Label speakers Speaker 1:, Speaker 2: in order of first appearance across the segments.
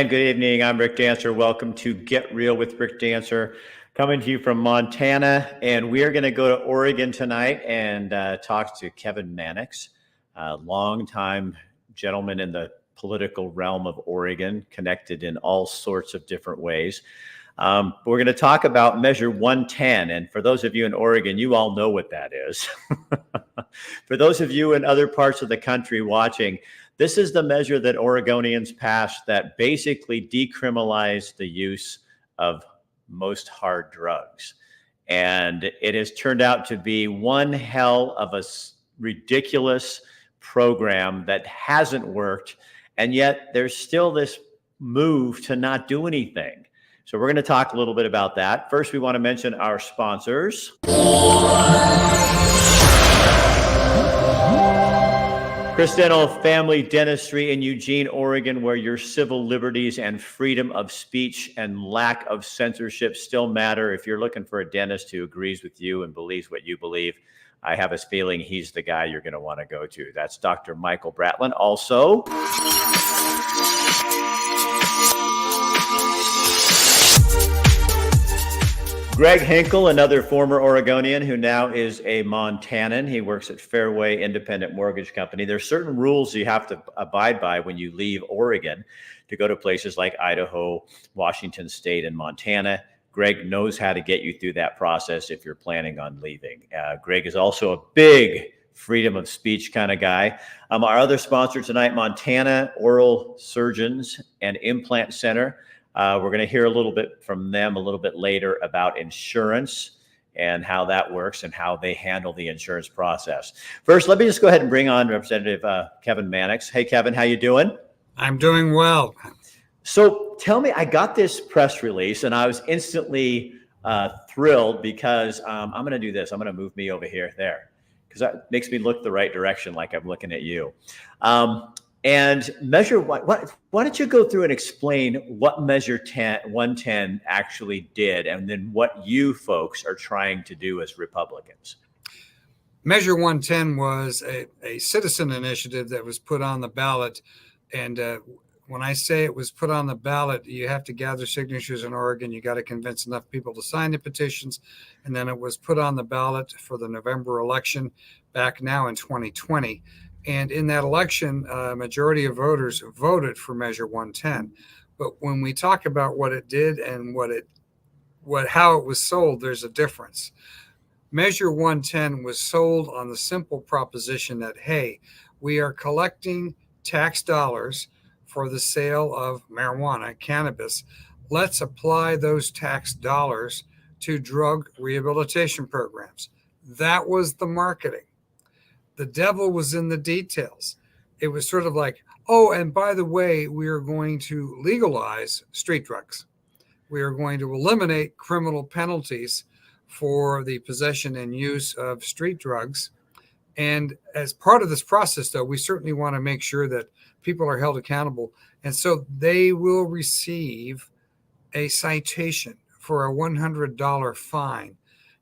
Speaker 1: And good evening. I'm Rick Dancer. Welcome to Get Real with Rick Dancer, coming to you from Montana. And we are going to go to Oregon tonight and talk to Kevin Mannix, a longtime gentleman in the political realm of Oregon, connected in all sorts of different ways. We're going to talk about Measure 110. And for those of you in Oregon, you all know what that is. For those of you in other parts of the country watching, this is the measure that Oregonians passed that basically decriminalized the use of most hard drugs. And it has turned out to be one hell of a ridiculous program that hasn't worked. And yet there's still this move to not do anything. So we're going to talk a little bit about that. First, we want to mention our sponsors. Chris Dental Family Dentistry in Eugene, Oregon, where your civil liberties and freedom of speech and lack of censorship still matter. If you're looking for a dentist who agrees with you and believes what you believe, I have a feeling he's the guy you're going to want to go to. That's Dr. Michael Bratlin. Also, Greg Hinkle, another former Oregonian who now is a Montanan. He works at Fairway Independent Mortgage Company. There's certain rules you have to abide by when you leave Oregon to go to places like Idaho, Washington State, and Montana. Greg knows how to get you through that process if you're planning on leaving. Greg is also a big freedom of speech kind of guy. Our other sponsor tonight, Montana Oral Surgeons and Implant Center. We're going to hear a little bit from them a little bit later about insurance and how that works and how they handle the insurance process. First, let me just go ahead and bring on Representative Kevin Mannix. Hey, Kevin, how you doing?
Speaker 2: I'm doing well.
Speaker 1: So tell me, I got this press release and I was instantly thrilled because I'm going to do this. I'm going to move me over here, there, because that makes me look the right direction like I'm looking at you. And Measure why don't you go through and explain what Measure 110 actually did and then what you folks are trying to do as Republicans?
Speaker 2: Measure 110 was a citizen initiative that was put on the ballot. And when I say it was put on the ballot, you have to gather signatures in Oregon. You got to convince enough people to sign the petitions. And then it was put on the ballot for the November election back now in 2020. And in that election, a majority of voters voted for Measure 110. But when we talk about what it did and how it was sold, there's a difference. Measure 110 was sold on the simple proposition that, hey, we are collecting tax dollars for the sale of marijuana, cannabis. Let's apply those tax dollars to drug rehabilitation programs. That was the marketing. The devil was in the details. It was sort of like, oh, and by the way, we are going to legalize street drugs. We are going to eliminate criminal penalties for the possession and use of street drugs. And as part of this process, though, we certainly want to make sure that people are held accountable. And so they will receive a citation for a $100 fine.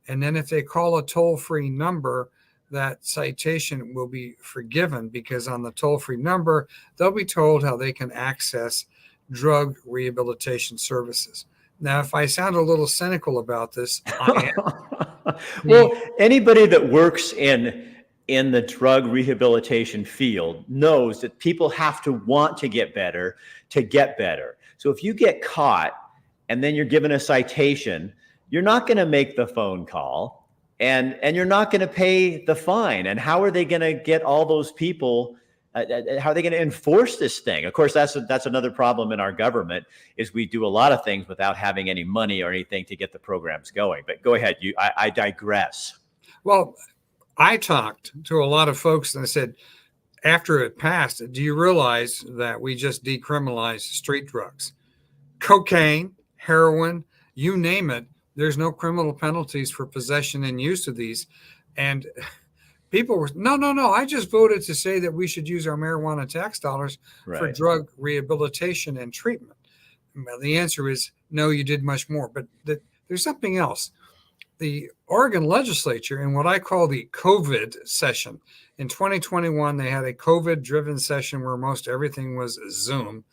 Speaker 2: And then if they call a toll-free number, that citation will be forgiven because on the toll-free number, they'll be told how they can access drug rehabilitation services. Now, if I sound a little cynical about this, I am.
Speaker 1: Well, anybody that works in the drug rehabilitation field knows that people have to want to get better to get better. So if you get caught and then you're given a citation, you're not going to make the phone call. And you're not going to pay the fine. And how are they going to get all those people? How are they going to enforce this thing? Of course, that's another problem in our government is we do a lot of things without having any money or anything to get the programs going. But go ahead. I digress.
Speaker 2: Well, I talked to a lot of folks and I said, after it passed, do you realize that we just decriminalized street drugs? Cocaine, heroin, you name it. There's no criminal penalties for possession and use of these. And people were, no, I just voted to say that we should use our marijuana tax dollars for drug rehabilitation and treatment. Well, the answer is no, you did much more. But there's something else. The Oregon legislature, in what I call the COVID session, in 2021, they had a COVID-driven session where most everything was Zoom.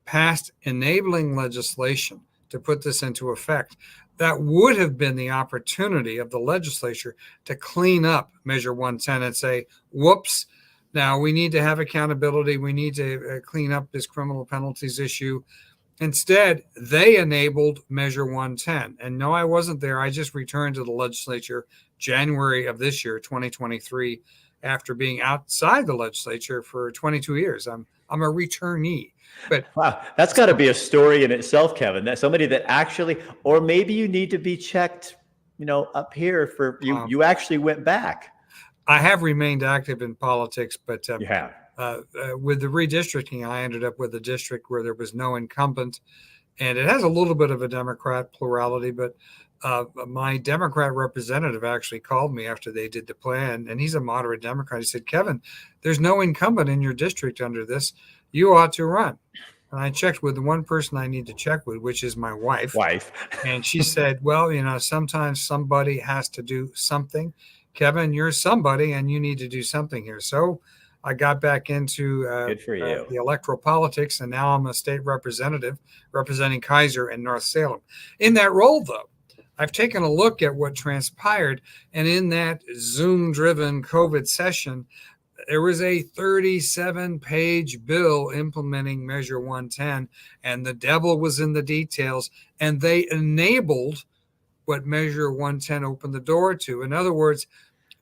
Speaker 2: passed enabling legislation to put this into effect, that would have been the opportunity of the legislature to clean up Measure 110 and say, whoops, now we need to have accountability. We need to clean up this criminal penalties issue. Instead, they enabled Measure 110. And no, I wasn't there. I just returned to the legislature January of this year, 2023, after being outside the legislature for 22 years. I'm a returnee. But
Speaker 1: wow, that's got to be a story in itself, Kevin. That somebody that actually, or maybe you need to be checked, up here for you. You actually went back.
Speaker 2: I have remained active in politics, but
Speaker 1: you have.
Speaker 2: With the redistricting, I ended up with a district where there was no incumbent, and it has a little bit of a Democrat plurality, but my Democrat representative actually called me after they did the plan, and he's a moderate Democrat. He said, Kevin, there's no incumbent in your district under this. You ought to run. And I checked with the one person I need to check with, which is my wife. And she said, well, sometimes somebody has to do something. Kevin, you're somebody and you need to do something here. So I got back into the electoral politics, and now I'm a state representative representing Kaiser and North Salem. In that role, though, I've taken a look at what transpired, and in that Zoom-driven COVID session, there was a 37-page bill implementing Measure 110, and the devil was in the details, and they enabled what Measure 110 opened the door to. In other words,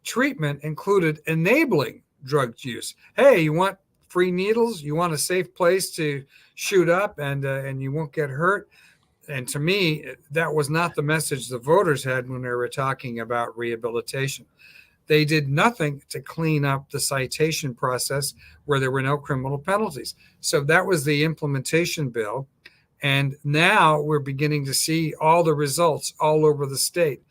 Speaker 2: treatment included enabling drug use. Hey, you want free needles? You want a safe place to shoot up and you won't get hurt? And to me, that was not the message the voters had when they were talking about rehabilitation. They did nothing to clean up the citation process where there were no criminal penalties. So that was the implementation bill. And now we're beginning to see all the results all over the state.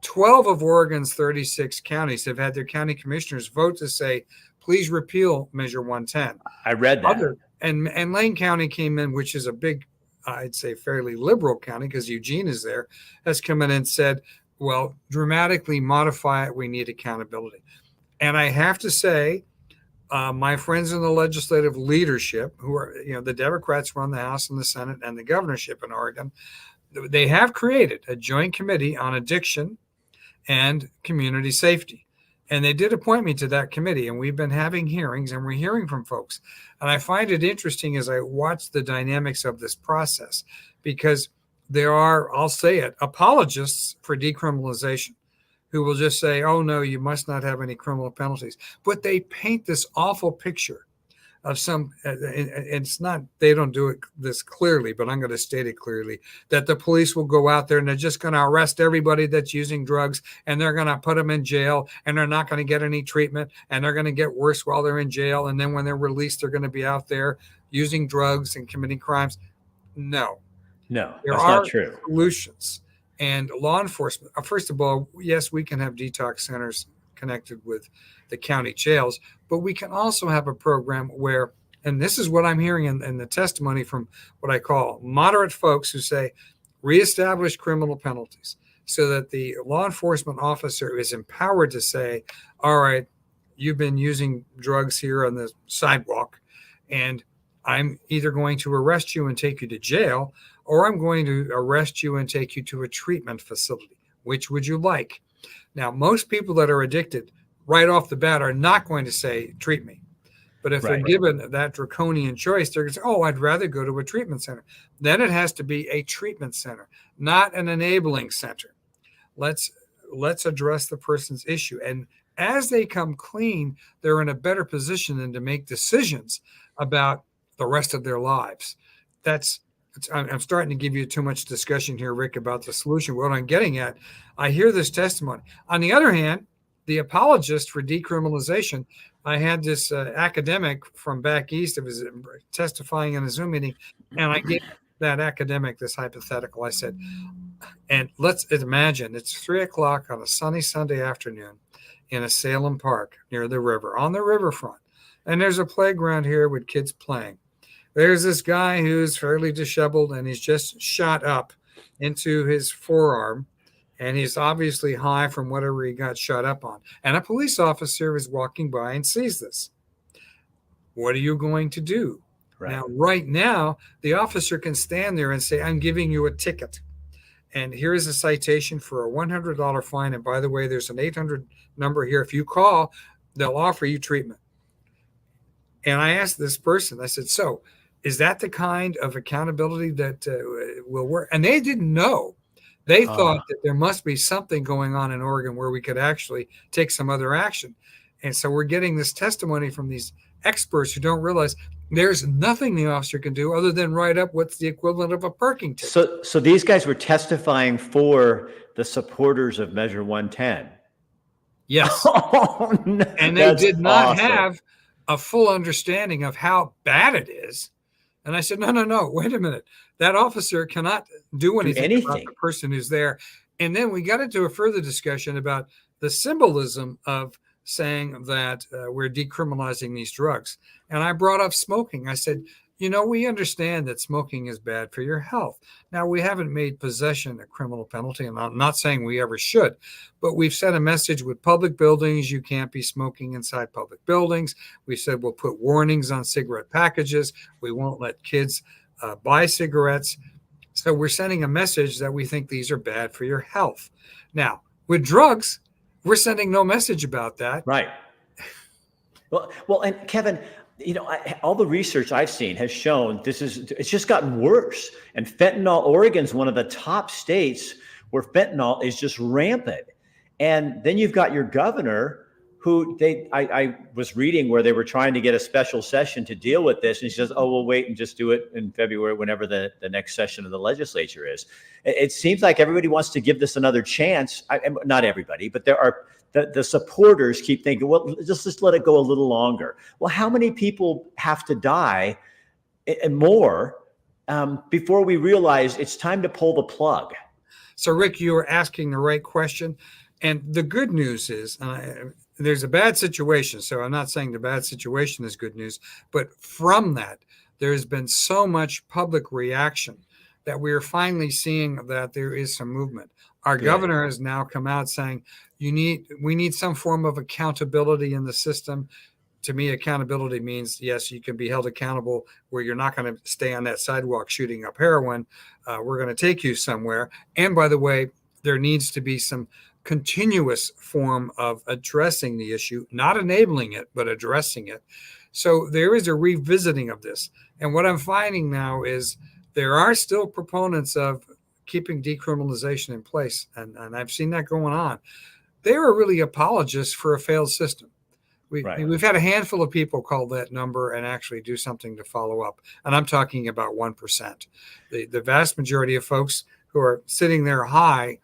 Speaker 2: 12 of Oregon's 36 counties have had their county commissioners vote to say, please repeal Measure 110.
Speaker 1: I read that.
Speaker 2: And Lane County came in, which is a big, I'd say fairly liberal county because Eugene is there, has come in and said, well, dramatically modify it. We need accountability. And I have to say, my friends in the legislative leadership, who are, the Democrats run the House and the Senate and the governorship in Oregon, they have created a joint committee on addiction and community safety. And they did appoint me to that committee, and we've been having hearings, and we're hearing from folks. And I find it interesting as I watch the dynamics of this process, because there are, I'll say it, apologists for decriminalization who will just say, oh, no, you must not have any criminal penalties. But they paint this awful picture of some, it's not, they don't do it this clearly, but I'm going to state it clearly, that the police will go out there and they're just going to arrest everybody that's using drugs, and they're going to put them in jail, and they're not going to get any treatment, and they're going to get worse while they're in jail. And then when they're released, they're going to be out there using drugs and committing crimes. No,
Speaker 1: that's
Speaker 2: not
Speaker 1: true.
Speaker 2: Solutions. And law enforcement, first of all, yes, we can have detox centers connected with the county jails, but we can also have a program where, and this is what I'm hearing in the testimony from what I call moderate folks who say, reestablish criminal penalties so that the law enforcement officer is empowered to say, all right, you've been using drugs here on the sidewalk, and I'm either going to arrest you and take you to jail, or I'm going to arrest you and take you to a treatment facility. Which would you like? Now, most people that are addicted right off the bat are not going to say, treat me. But if they're given that draconian choice, they're going to say, oh, I'd rather go to a treatment center. Then it has to be a treatment center, not an enabling center. Let's address the person's issue. And as they come clean, they're in a better position than to make decisions about the rest of their lives. I'm starting to give you too much discussion here, Rick, about the solution. What I'm getting at, I hear this testimony. On the other hand, the apologist for decriminalization, I had this academic from back east that was testifying in a Zoom meeting, and I gave that academic this hypothetical. I said, and let's imagine it's 3:00 on a sunny Sunday afternoon in a Salem park near the river, on the riverfront. And there's a playground here with kids playing. There's this guy who's fairly disheveled, and he's just shot up into his forearm, and he's obviously high from whatever he got shot up on. And a police officer is walking by and sees this. What are you going to do?
Speaker 1: Right.
Speaker 2: Now, right now, the officer can stand there and say, I'm giving you a ticket. And here is a citation for a $100 fine. And by the way, there's an 800 number here. If you call, they'll offer you treatment. And I asked this person, I said, so is that the kind of accountability that will work? And they didn't know. They thought that there must be something going on in Oregon where we could actually take some other action. And so we're getting this testimony from these experts who don't realize there's nothing the officer can do other than write up what's the equivalent of a parking ticket.
Speaker 1: So these guys were testifying for the supporters of Measure 110.
Speaker 2: Yes.
Speaker 1: Oh, no,
Speaker 2: and they did not
Speaker 1: awesome.
Speaker 2: have a full understanding of how bad it is. And I said, no, wait a minute. That officer cannot do anything about the person who's there. And then we got into a further discussion about the symbolism of saying that we're decriminalizing these drugs. And I brought up smoking. I said, we understand that smoking is bad for your health. Now, we haven't made possession a criminal penalty, and I'm not saying we ever should, but we've sent a message with public buildings. You can't be smoking inside public buildings. We said we'll put warnings on cigarette packages. We won't let kids buy cigarettes. So we're sending a message that we think these are bad for your health. Now, with drugs, we're sending no message about that.
Speaker 1: Right. Well, and Kevin, all the research I've seen has shown it's just gotten worse. And fentanyl, Oregon's one of the top states where fentanyl is just rampant. And then you've got your governor who I was reading where they were trying to get a special session to deal with this. And she says, oh, we'll wait and just do it in February, whenever the next session of the legislature is. It seems like everybody wants to give this another chance. Not everybody, but there are the supporters keep thinking, well, just let it go a little longer. Well, how many people have to die and more before we realize it's time to pull the plug?
Speaker 2: So, Rick, you were asking the right question. And the good news is there's a bad situation. So I'm not saying the bad situation is good news, but from that, there's been so much public reaction that we are finally seeing that there is some movement. Our governor has now come out saying, we need some form of accountability in the system. To me, accountability means, yes, you can be held accountable where you're not going to stay on that sidewalk shooting up heroin. We're going to take you somewhere. And by the way, there needs to be some continuous form of addressing the issue, not enabling it, but addressing it. So there is a revisiting of this. And what I'm finding now is there are still proponents of keeping decriminalization in place. And I've seen that going on. They are really apologists for a failed system. We've had a handful of people call that number and actually do something to follow up. And I'm talking about 1%. The vast majority of folks who are sitting there high,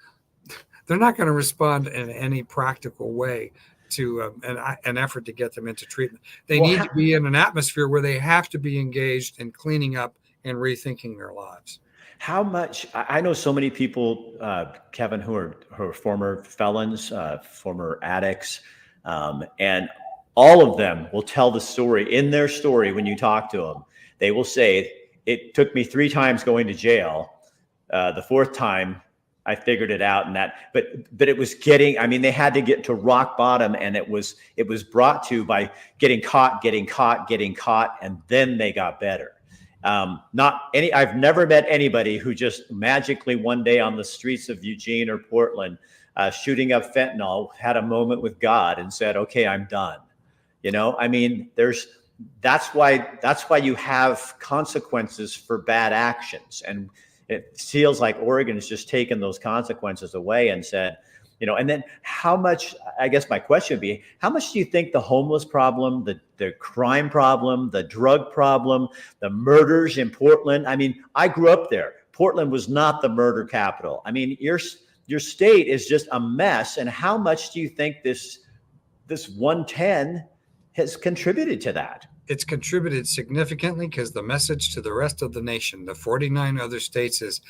Speaker 2: they're not going to respond in any practical way to an effort to get them into treatment. They need to be in an atmosphere where they have to be engaged in cleaning up and rethinking their lives.
Speaker 1: How much? I know so many people, Kevin, who are former felons, former addicts, and all of them will tell the story. In their story, when you talk to them, they will say, it took me 3 times going to jail. The 4th time, I figured it out, and but it was they had to get to rock bottom, and it was brought to by getting caught, and then they got better. I've never met anybody who just magically one day on the streets of Eugene or Portland, shooting up fentanyl, had a moment with God and said, okay, I'm done. That's why you have consequences for bad actions. And it feels like Oregon has just taken those consequences away and said, and then how much, I guess my question would be, how much do you think the homeless problem, the crime problem, the drug problem, the murders in Portland? I grew up there. Portland was not the murder capital. Your state is just a mess. And how much do you think this 110 has contributed to that?
Speaker 2: It's contributed significantly because the message to the rest of the nation, the 49 other states, is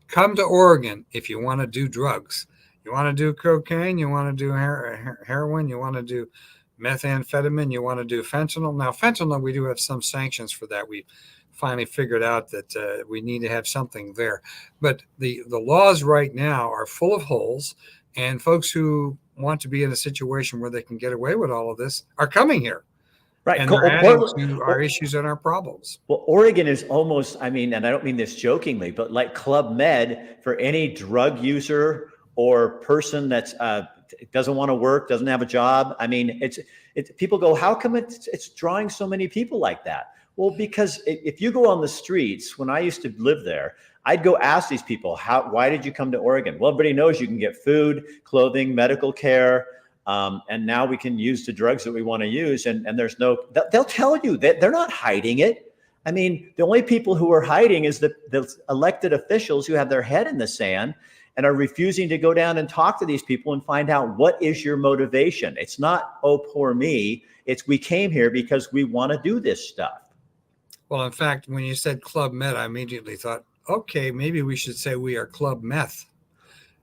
Speaker 2: come to Oregon if you want to do drugs. You want to do cocaine, you want to do heroin, you want to do methamphetamine, you want to do fentanyl. Now, fentanyl, we do have some sanctions for that. We finally figured out that we need to have something there. But the laws right now are full of holes, and folks who want to be in a situation where they can get away with all of this are coming here.
Speaker 1: Right.
Speaker 2: and they're adding to our issues and our problems.
Speaker 1: Well, Oregon is almost, I mean, and I don't mean this jokingly, but like Club Med for any drug user or person that's doesn't want to work, doesn't have a job. I mean, it's people go, how come it's drawing so many people like that? Well, because if you go on the streets, when I used to live there, I'd go ask these people, why did you come to Oregon? Well, everybody knows you can get food, clothing, medical care. And now we can use the drugs that we want to use. And there's they'll tell you that they're not hiding it. I mean, the only people who are hiding is the elected officials who have their head in the sand and are refusing to go down and talk to these people and find out what is your motivation. It's not, oh, poor me. It's we came here because we want to do this stuff.
Speaker 2: Well, in fact, when you said Club Med, I immediately thought, okay, maybe we should say we are Club Meth.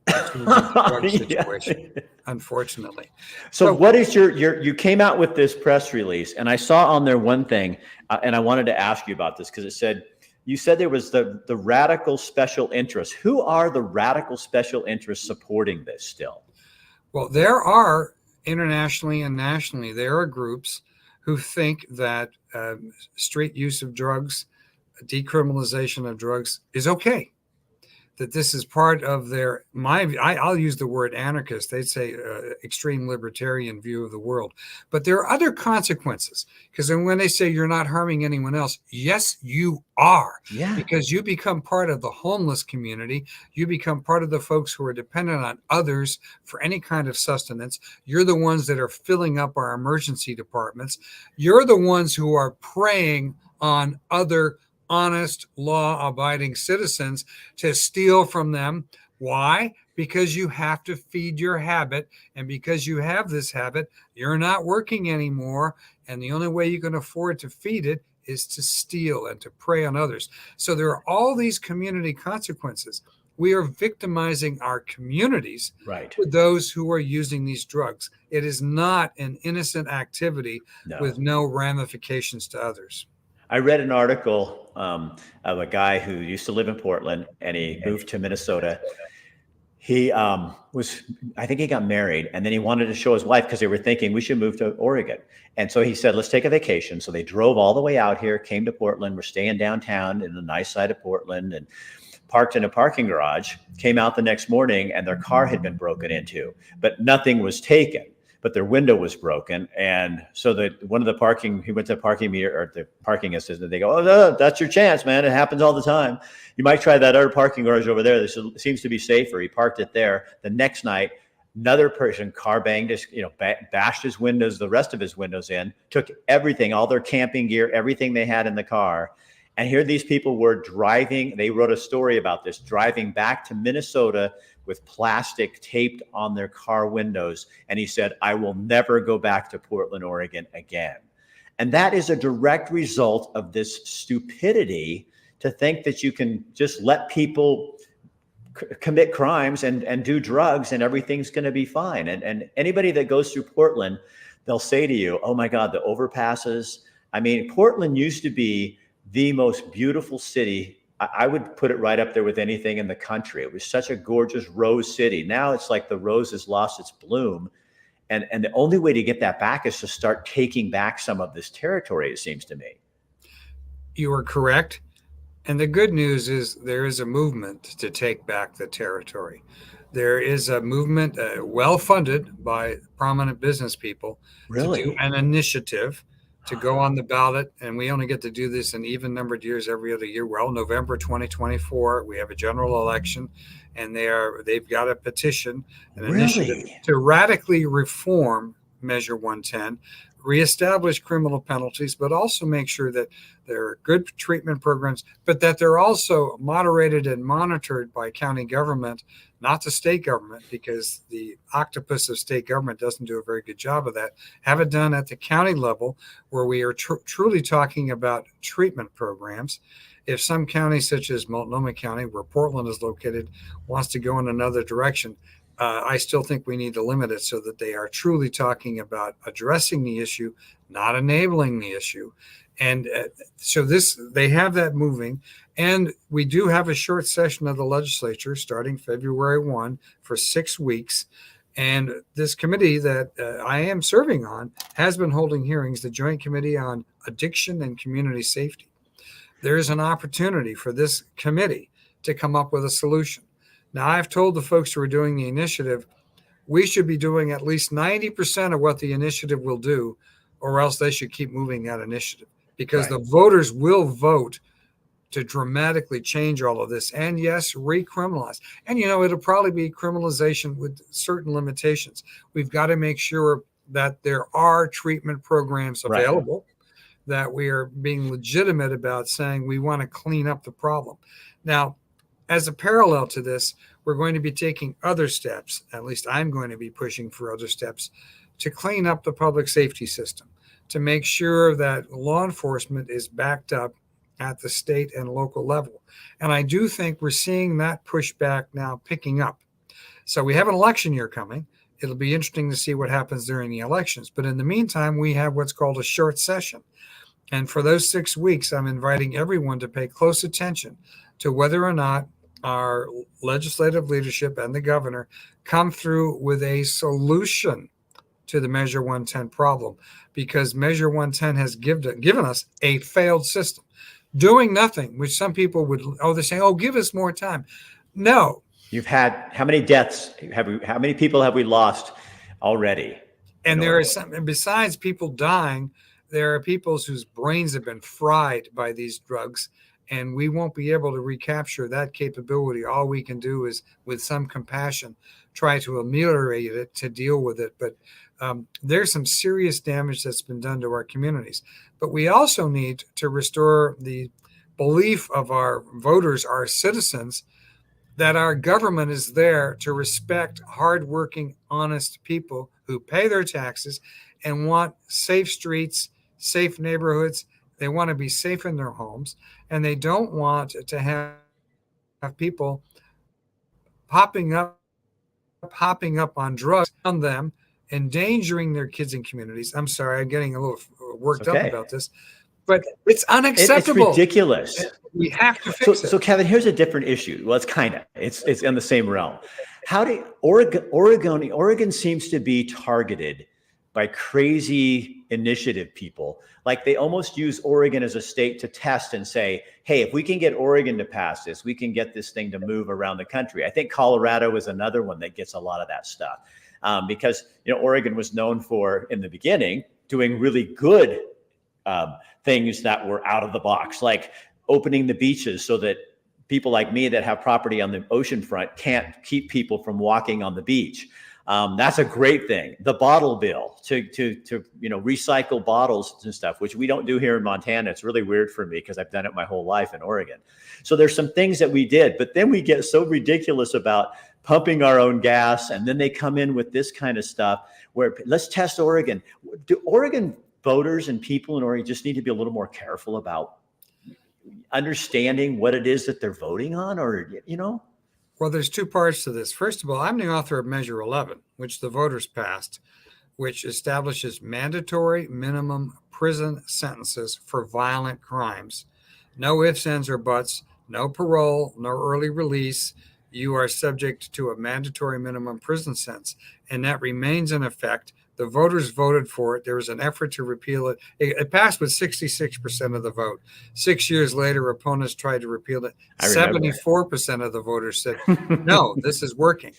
Speaker 2: Situation, unfortunately.
Speaker 1: So what is you came out with this press release, and I saw on there one thing, and I wanted to ask you about this because you said there was the radical special interests. Who are the radical special interests supporting this still?
Speaker 2: Well, there are internationally and nationally, there are groups who think that street use of drugs, decriminalization of drugs is okay. That this is part of I'll use the word anarchist. They'd say extreme libertarian view of the world. But there are other consequences, because when they say you're not harming anyone else, yes, you are.
Speaker 1: Yeah.
Speaker 2: Because you become part of the homeless community. You become part of the folks who are dependent on others for any kind of sustenance. You're the ones that are filling up our emergency departments. You're the ones who are preying on other honest, law-abiding citizens to steal from them. Why? Because you have to feed your habit. And because you have this habit, you're not working anymore. And the only way you can afford to feed it is to steal and to prey on others. So there are all these community consequences. We are victimizing our communities,
Speaker 1: right,
Speaker 2: with those who are using these drugs. It is not an innocent activity with no ramifications to others.
Speaker 1: I read an article of a guy who used to live in Portland and he moved to Minnesota. He I think he got married, and then he wanted to show his wife because they were thinking we should move to Oregon. And so he said, let's take a vacation. So they drove all the way out here, came to Portland. We're staying downtown in the nice side of Portland and parked in a parking garage, came out the next morning and their car had been broken into, but nothing was taken. But their window was broken. And so he went to the parking meter or the parking assistant. They go, oh, no, that's your chance, man. It happens all the time. You might try that other parking garage over there. This seems to be safer. He parked it there. The next night, another person car banged his, bashed his windows, the rest of his windows in, took everything, all their camping gear, everything they had in the car. And here these people were driving. They wrote a story about this, driving back to Minnesota with plastic taped on their car windows. And he said, I will never go back to Portland, Oregon again. And that is a direct result of this stupidity to think that you can just let people commit crimes and do drugs and everything's going to be fine. And anybody that goes through Portland, they'll say to you, oh my God, the overpasses. I mean, Portland used to be the most beautiful city. I would put it right up there with anything in the country. It was such a gorgeous rose city. Now it's like the rose has lost its bloom. And the only way to get that back is to start taking back some of this territory, it seems to me.
Speaker 2: You are correct. And the good news is there is a movement to take back the territory. There is a movement well-funded by prominent business people to do an initiative to go on the ballot, and we only get to do this in even-numbered years every other year. Well, November 2024, we have a general election, and they've got a petition, an initiative to radically reform Measure 110, reestablish criminal penalties, but also make sure that there are good treatment programs, but that they're also moderated and monitored by county government, not the state government, because the octopus of state government doesn't do a very good job of that. Have it done at the county level, where we are truly talking about treatment programs. If some counties, such as Multnomah County, where Portland is located, wants to go in another direction, I still think we need to limit it so that they are truly talking about addressing the issue, not enabling the issue. And so they have that moving. And we do have a short session of the legislature starting February 1 for 6 weeks. And this committee that I am serving on has been holding hearings, the Joint Committee on Addiction and Community Safety. There is an opportunity for this committee to come up with a solution. Now, I've told the folks who are doing the initiative, we should be doing at least 90% of what the initiative will do, or else they should keep moving that initiative, because the voters will vote to dramatically change all of this. And yes, recriminalize. And, it'll probably be criminalization with certain limitations. We've got to make sure that there are treatment programs available, that we are being legitimate about saying we want to clean up the problem. Now, as a parallel to this, we're going to be taking other steps, at least I'm going to be pushing for other steps, to clean up the public safety system, to make sure that law enforcement is backed up at the state and local level. And I do think we're seeing that pushback now picking up. So we have an election year coming. It'll be interesting to see what happens during the elections. But in the meantime, we have what's called a short session. And for those 6 weeks, I'm inviting everyone to pay close attention to whether or not our legislative leadership and the governor come through with a solution to the Measure 110 problem, because Measure 110 has given us a failed system. Doing nothing, which some people would, they're saying, give us more time. No.
Speaker 1: You've had, how many deaths how many people have we lost already?
Speaker 2: And there are some, besides people dying, there are people whose brains have been fried by these drugs, and we won't be able to recapture that capability. All we can do is, with some compassion, try to ameliorate it, to deal with it. But there's some serious damage that's been done to our communities. But we also need to restore the belief of our voters, our citizens, that our government is there to respect hardworking, honest people who pay their taxes and want safe streets, safe neighborhoods. They want to be safe in their homes, and they don't want to have people popping up on drugs on them, endangering their kids and communities. I'm sorry, I'm getting a little worked up about this, but it's unacceptable.
Speaker 1: It's ridiculous.
Speaker 2: We have to fix it.
Speaker 1: So Kevin, here's a different issue. Well, it's in the same realm. How do Oregon seems to be targeted by crazy initiative people. Like they almost use Oregon as a state to test and say, hey, if we can get Oregon to pass this, we can get this thing to move around the country. I think Colorado is another one that gets a lot of that stuff because, Oregon was known for, in the beginning, doing really good things that were out of the box, like opening the beaches so that people like me that have property on the ocean front can't keep people from walking on the beach. That's a great thing. The bottle bill to recycle bottles and stuff, which we don't do here in Montana. It's really weird for me because I've done it my whole life in Oregon. So there's some things that we did, but then we get so ridiculous about pumping our own gas, and then they come in with this kind of stuff where let's test Oregon. Do Oregon voters and people in Oregon just need to be a little more careful about understanding what it is that they're voting on, or
Speaker 2: Well, there's two parts to this. First of all, I'm the author of Measure 11, which the voters passed, which establishes mandatory minimum prison sentences for violent crimes. No ifs, ands, or buts, no parole, no early release. You are subject to a mandatory minimum prison sentence, and that remains in effect. The voters voted for it. There was an effort to repeal it. It passed with 66% of the vote. 6 years later, opponents tried to repeal it. 74% of the voters said, no, this is working.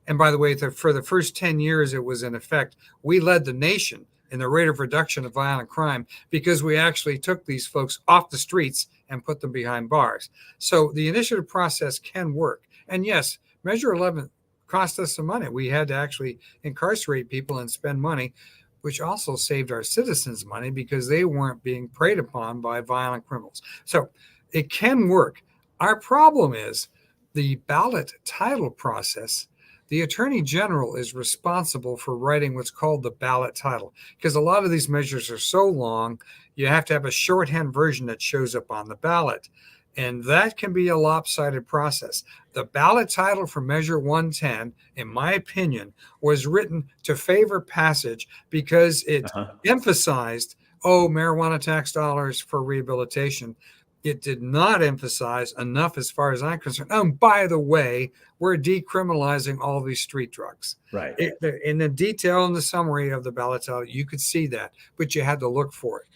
Speaker 2: And by the way, for the first 10 years it was in effect, we led the nation in the rate of reduction of violent crime because we actually took these folks off the streets and put them behind bars. So the initiative process can work. And yes, Measure 11 cost us some money. We had to actually incarcerate people and spend money, which also saved our citizens money because they weren't being preyed upon by violent criminals. So it can work. Our problem is the ballot title process. The Attorney General is responsible for writing what's called the ballot title because a lot of these measures are so long, you have to have a shorthand version that shows up on the ballot. And that can be a lopsided process. The ballot title for Measure 110, in my opinion, was written to favor passage because it emphasized, marijuana tax dollars for rehabilitation. It did not emphasize enough, as far as I'm concerned. Oh, and by the way, we're decriminalizing all these street drugs.
Speaker 1: Right.
Speaker 2: In the detail in the summary of the ballot title, you could see that, but you had to look for it.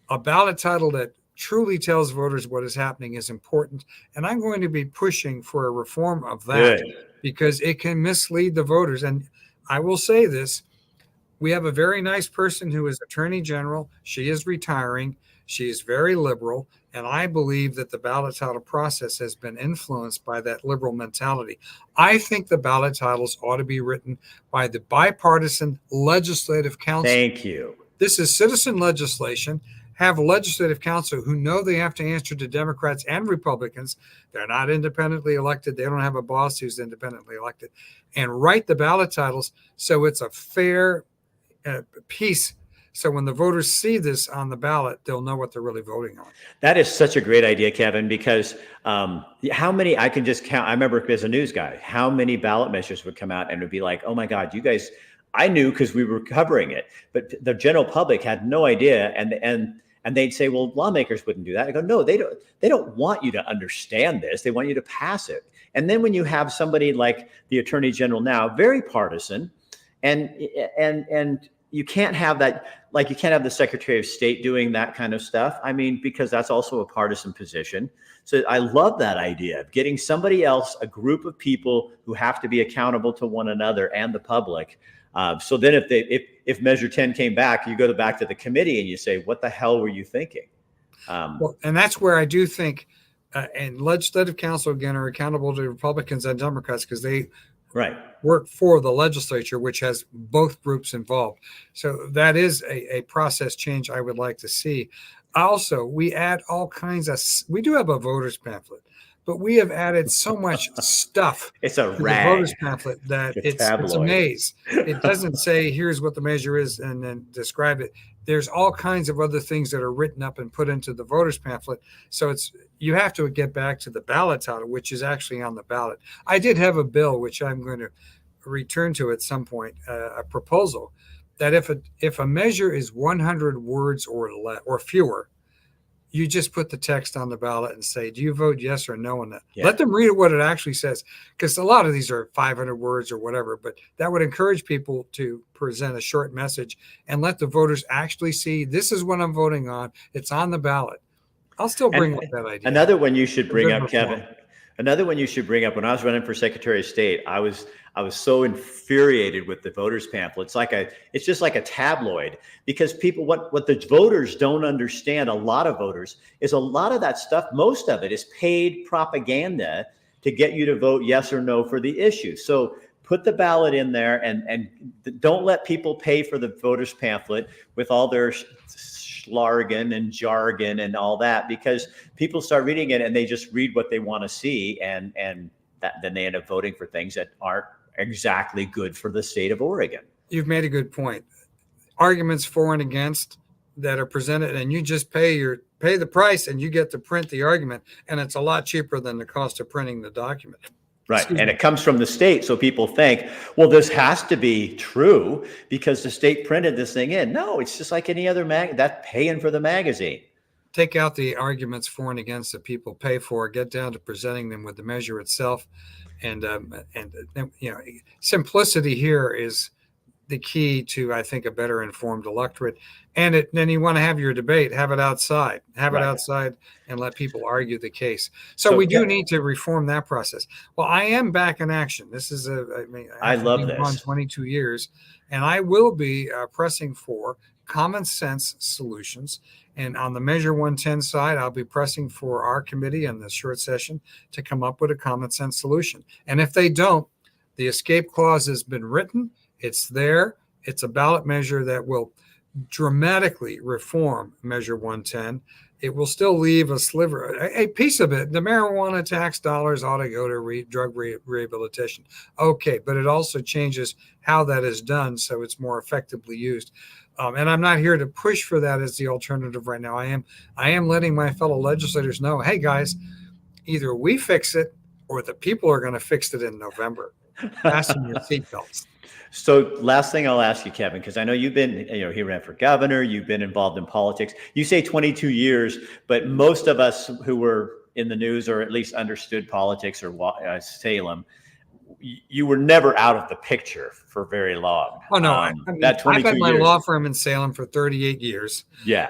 Speaker 2: A ballot title that truly tells voters what is happening is important. And I'm going to be pushing for a reform of that. Good. Because it can mislead the voters. And I will say this, we have a very nice person who is Attorney General. She is retiring. She is very liberal. And I believe that the ballot title process has been influenced by that liberal mentality. I think the ballot titles ought to be written by the bipartisan legislative council.
Speaker 1: Thank you.
Speaker 2: This is citizen legislation. Have a legislative council who know they have to answer to Democrats and Republicans. They're not independently elected. They don't have a boss who's independently elected. And write the ballot titles so it's a fair piece. So when the voters see this on the ballot, they'll know what they're really voting on.
Speaker 1: That is such a great idea, Kevin, because how many, I can just count, I remember as a news guy, how many ballot measures would come out and it would be like, oh my God, you guys, I knew because we were covering it, but the general public had no idea. And they'd say, well, lawmakers wouldn't do that. I go, no, they don't want you to understand this. They want you to pass it. And then when you have somebody like the Attorney General now, very partisan, and you can't have that, like you can't have the Secretary of State doing that kind of stuff. I mean, because that's also a partisan position. So I love that idea of getting somebody else, a group of people who have to be accountable to one another and the public. So then if Measure 10 came back, you go back to the committee and you say, what the hell were you thinking?
Speaker 2: Well, and that's where I do think, and legislative council, again, are accountable to Republicans and Democrats because they work for the legislature, which has both groups involved. So that is a process change I would like to see. Also, we add all kinds of, we do have a voters pamphlet, but we have added so much stuff
Speaker 1: it's a
Speaker 2: to
Speaker 1: rag.
Speaker 2: The voters pamphlet that it's a maze. It doesn't say here's what the measure is and then describe it. There's all kinds of other things that are written up and put into the voters pamphlet. So you have to get back to the ballot title, which is actually on the ballot. I did have a bill, which I'm going to return to at some point, a proposal that if a measure is 100 words or fewer, you just put the text on the ballot and say, do you vote yes or no on that? Yeah. Let them read what it actually says, because a lot of these are 500 words or whatever, but that would encourage people to present a short message and let the voters actually see, this is what I'm voting on. It's on the ballot. I'll still bring up that idea.
Speaker 1: Another one you should bring up, Kevin. Another one you should bring up, when I was running for Secretary of State, I was so infuriated with the voters pamphlet. It's just like a tabloid, because people, what the voters don't understand, a lot of voters, is a lot of that stuff, most of it is paid propaganda to get you to vote yes or no for the issue. So put the ballot in there and don't let people pay for the voters pamphlet with all their jargon and all that, because people start reading it and they just read what they want to see, and then they end up voting for things that aren't exactly good for the state of Oregon.
Speaker 2: You've made a good point. Arguments for and against that are presented, and you just pay the price and you get to print the argument, and it's a lot cheaper than the cost of printing the document.
Speaker 1: Right. And it comes from the state. So people think, well, this has to be true because the state printed this thing in. No, it's just like any other that's paying for the magazine.
Speaker 2: Take out the arguments for and against that people pay for, get down to presenting them with the measure itself. And simplicity here is the key to, I think, a better informed electorate. And then you want to have your debate, have it outside, it outside and let people argue the case. So we do need to reform that process. Well, I am back in action. This is
Speaker 1: I love this.
Speaker 2: On 22 years, and I will be pressing for common sense solutions. And on the Measure 110 side, I'll be pressing for our committee in the short session to come up with a common sense solution. And if they don't, the escape clause has been written. It's there. It's a ballot measure that will dramatically reform Measure 110. It will still leave a sliver, a piece of it. The marijuana tax dollars ought to go to drug rehabilitation. Okay, but it also changes how that is done so it's more effectively used. And I'm not here to push for that as the alternative right now. I am letting my fellow legislators know, hey guys, either we fix it or the people are going to fix it in November. Fasten your seatbelts.
Speaker 1: So last thing I'll ask you, Kevin, because I know you've been, he ran for governor, you've been involved in politics. You say 22 years, but most of us who were in the news or at least understood politics or Salem, you were never out of the picture for very long.
Speaker 2: Oh no, I mean,
Speaker 1: that
Speaker 2: I've
Speaker 1: 22
Speaker 2: had my
Speaker 1: years.
Speaker 2: law firm in Salem for 38 years.
Speaker 1: Yeah.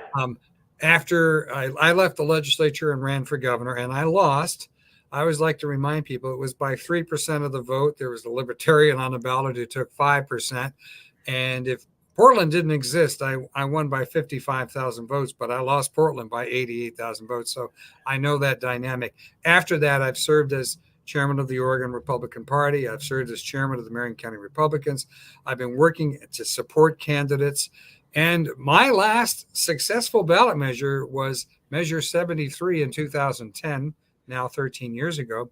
Speaker 2: After I left the legislature and ran for governor, and I lost. I always like to remind people it was by 3% of the vote. There was a libertarian on the ballot who took 5%. And if Portland didn't exist, I won by 55,000 votes, but I lost Portland by 88,000 votes. So I know that dynamic. After that, I've served as chairman of the Oregon Republican Party. I've served as chairman of the Marion County Republicans. I've been working to support candidates. And my last successful ballot measure was Measure 73 in 2010, now 13 years ago,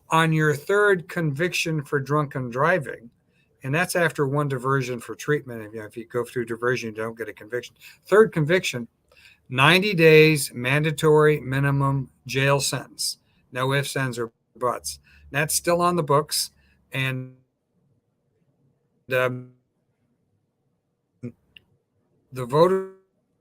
Speaker 2: on your third conviction for drunken driving. And that's after one diversion for treatment. If you go through diversion, you don't get a conviction. Third conviction, 90 days mandatory minimum jail sentence. No ifs, ands, or buts. And that's still on the books. And the voters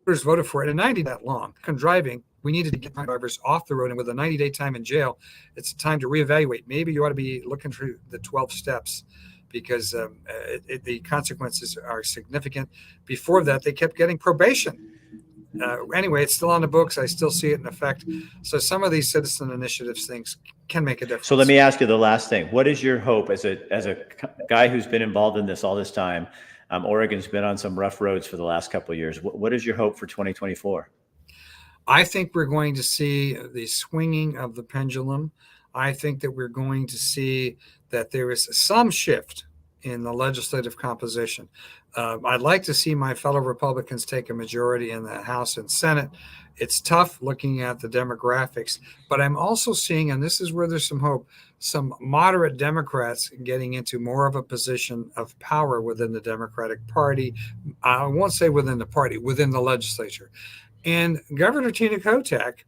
Speaker 2: voted for it. And 90 that long. Driving, we needed to get drivers off the road. And with a 90-day time in jail, it's time to reevaluate. Maybe you ought to be looking through the 12 steps because the consequences are significant. Before that, they kept getting probation. Anyway, it's still on the books. I still see it in effect. So some of these citizen initiatives things can make a difference.
Speaker 1: So let me ask you the last thing. What is your hope as a guy who's been involved in this all this time? Oregon's been on some rough roads for the last couple of years. What is your hope for 2024?
Speaker 2: I think we're going to see the swinging of the pendulum. I think that we're going to see that there is some shift in the legislative composition. I'd like to see my fellow Republicans take a majority in the House and Senate. It's tough looking at the demographics, but I'm also seeing, and this is where there's some hope, some moderate Democrats getting into more of a position of power within the Democratic Party. I won't say within the party, within the legislature. And Governor Tina Kotek,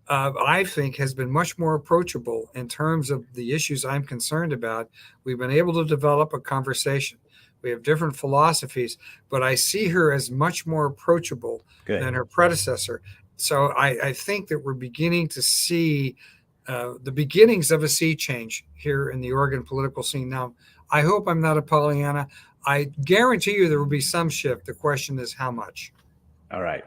Speaker 2: I think, has been much more approachable in terms of the issues I'm concerned about. We've been able to develop a conversation. We have different philosophies, but I see her as much more approachable than her predecessor. So I think that we're beginning to see the beginnings of a sea change here in the Oregon political scene. Now, I hope I'm not a Pollyanna. I guarantee you there will be some shift. The question is how much.
Speaker 1: All right.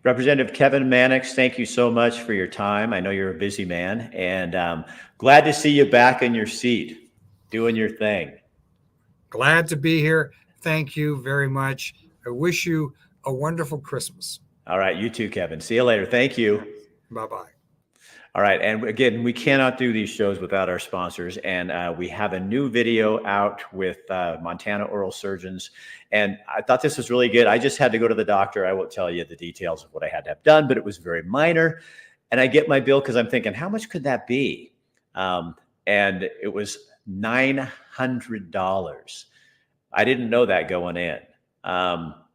Speaker 1: Representative Kevin Mannix, thank you so much for your time. I know you're a busy man, and glad to see you back in your seat, doing your thing.
Speaker 2: Glad to be here. Thank you very much. I wish you a wonderful Christmas.
Speaker 1: All right. You too, Kevin. See you later. Thank you.
Speaker 2: Bye-bye.
Speaker 1: All right. And again, we cannot do these shows without our sponsors. And we have a new video out with Montana oral surgeons. And I thought this was really good. I just had to go to the doctor. I won't tell you the details of what I had to have done, but it was very minor. And I get my bill because I'm thinking, how much could that be? And it was $900. I didn't know that going in.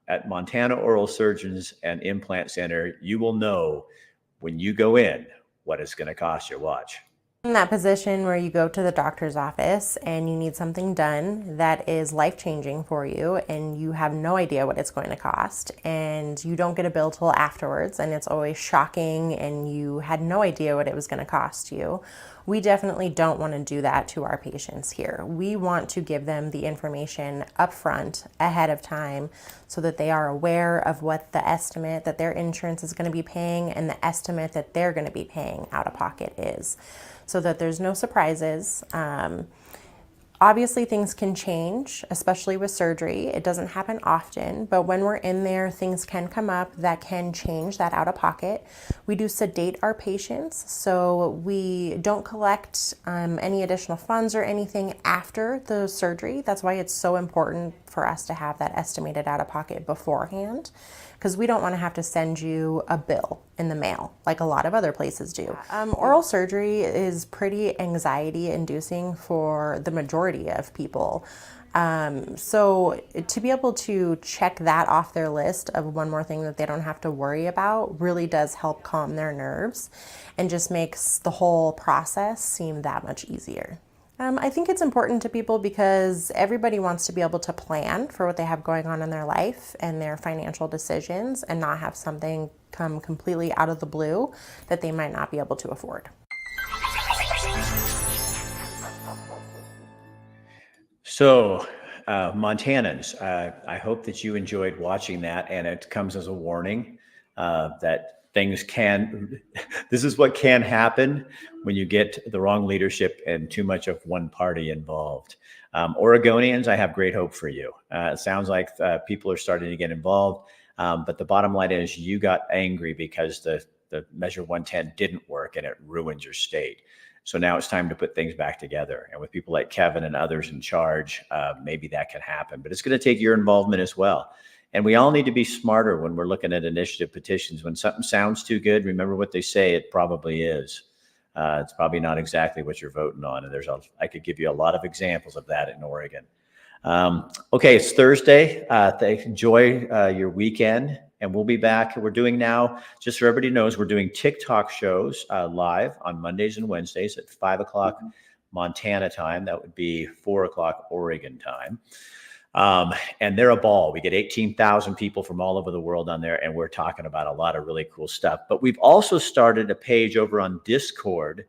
Speaker 1: At Montana Oral Surgeons and Implant Center, you will know when you go in what it's going to cost you. Watch.
Speaker 3: In that position where you go to the doctor's office and you need something done that is life-changing for you and you have no idea what it's going to cost and you don't get a bill till afterwards and it's always shocking and you had no idea what it was going to cost you. We definitely don't want to do that to our patients here. We want to give them the information upfront ahead of time so that they are aware of what the estimate that their insurance is going to be paying and the estimate that they're going to be paying out of pocket is, so that there's no surprises. Obviously things can change, especially with surgery. It doesn't happen often, but when we're in there, things can come up that can change that out of pocket. We do sedate our patients, so we don't collect any additional funds or anything after the surgery. That's why it's so important for us to have that estimated out of pocket beforehand, because we don't want to have to send you a bill in the mail like a lot of other places do. Oral surgery is pretty anxiety inducing for the majority of people. So to be able to check that off their list of one more thing that they don't have to worry about really does help calm their nerves and just makes the whole process seem that much easier. I think it's important to people because everybody wants to be able to plan for what they have going on in their life and their financial decisions and not have something come completely out of the blue that they might not be able to afford.
Speaker 1: So, Montanans, I hope that you enjoyed watching that, and it comes as a warning that things can, this is what can happen when you get the wrong leadership and too much of one party involved. Oregonians, I have great hope for you. It sounds like people are starting to get involved, but the bottom line is you got angry because the Measure 110 didn't work and it ruined your state. So now it's time to put things back together. And with people like Kevin and others in charge, maybe that can happen. But it's going to take your involvement as well. And we all need to be smarter when we're looking at initiative petitions. When something sounds too good, remember what they say, it probably is. It's probably not exactly what you're voting on. And I could give you a lot of examples of that in Oregon. Okay, it's Thursday. Enjoy your weekend. And we'll be back. We're doing now, just so everybody knows, we're doing TikTok shows live on Mondays and Wednesdays at 5 o'clock Montana time. That would be 4 o'clock Oregon time. And they're a ball. We get 18,000 people from all over the world on there, and we're talking about a lot of really cool stuff. But we've also started a page over on Discord,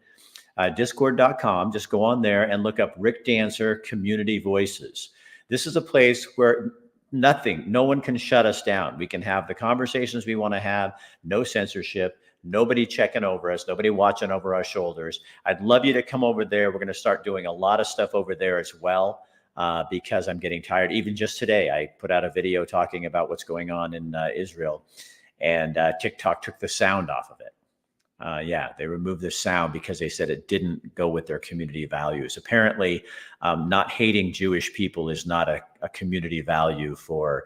Speaker 1: discord.com. Just go on there and look up Rick Dancer Community Voices. This is a place where no one can shut us down. We can have the conversations we want to have, no censorship, nobody checking over us, nobody watching over our shoulders. I'd love you to come over there. We're going to start doing a lot of stuff over there as well, because I'm getting tired. Even just today, I put out a video talking about what's going on in Israel, and TikTok took the sound off of it. Yeah, they removed the sound because they said it didn't go with their community values. Apparently, not hating Jewish people is not a community value for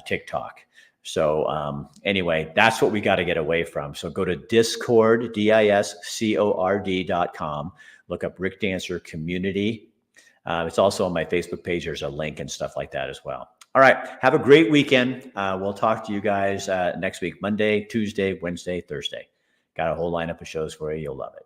Speaker 1: TikTok. So anyway, that's what we got to get away from. So go to Discord, discord.com. Look up Rick Dancer Community. It's also on my Facebook page. There's a link and stuff like that as well. All right. Have a great weekend. We'll talk to you guys next week, Monday, Tuesday, Wednesday, Thursday. Got a whole lineup of shows for you. You'll love it.